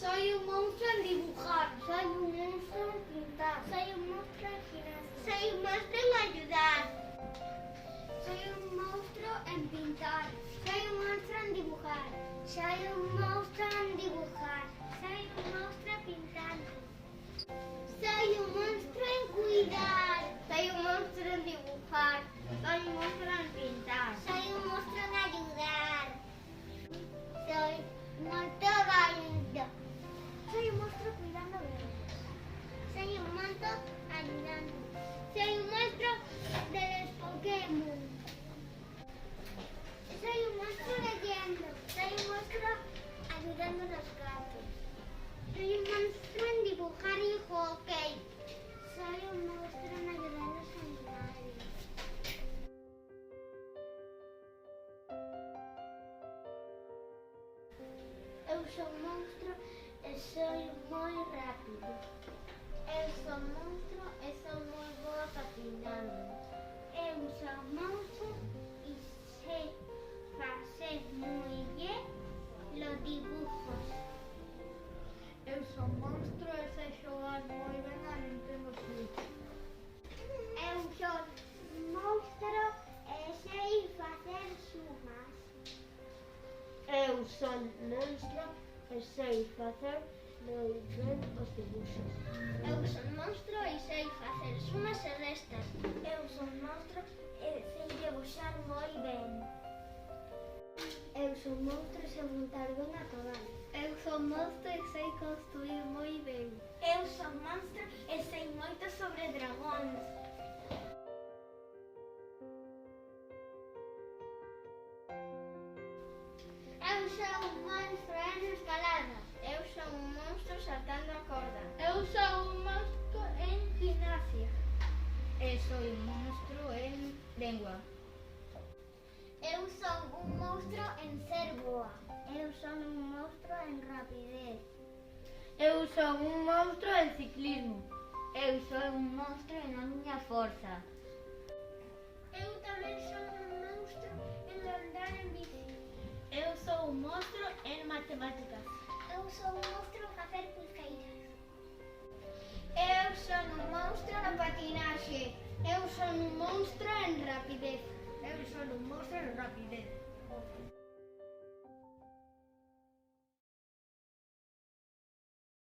Soy un monstruo en dibujar. Soy un monstruo en pintar. Soy un monstruo en gimnasia. Soy un monstruo en ayudar. Soy un monstruo en pintar. Soy un monstruo en dibujar. Soy un monstruo en dibujar. Soy un monstruo pintando. Soy un monstruo en cuidar. Soy un monstruo en dibujar. Soy un monstruo en pintar. Soy un monstruo en ayudar. Soy un monstruo ayudando. Soy un monstruo cuidando bebés. Soy un monstruo ayudando. Soy un monstruo de los Pokémon. Soy un monstruo leyendo. Soy un monstruo ayudando a los gatos. Soy un monstruo en dibujar y hockey. Soy un monstruo en ayudar a los animales. Eu sou un monstro e soy moi rápido. Eu sou un monstro e son moi boa patinando. Eu sou un monstro e sei facer moi bien los dibujos. Eu sou un monstro e sei xogar moi ben a Nintendo Switch. Eu sou un monstro e sei facer sumas. Eu sou un monstro e sei facer moi ben os dibuxos. Eu sou un monstro e sei facer sumas e restas. Eu sou un monstro e sei dibuxar moi ben. Eu sou un monstro e sei montar ben a cabalo. Eu sou un monstro e sei construir moi ben. Eu sou un monstro e sei moito sobre dragóns. Eu sou un monstro en escalada. Eu sou un monstro saltando a corda. Eu sou un monstro en gimnasia. Eu sou un monstro en lengua. Eu sou un monstro en ser boa. Eu sou un monstro en rapidez. Eu sou un monstro en ciclismo. Eu sou un monstro en a miña forza. Eu tamén sou un monstro en andar en bici. Eu sou un monstro en matemáticas. Eu sou un monstro en facer pulseiras. Eu sou un monstro na patinaxe. Eu sou un monstro en rapidez. Eu sou un monstro en rapidez.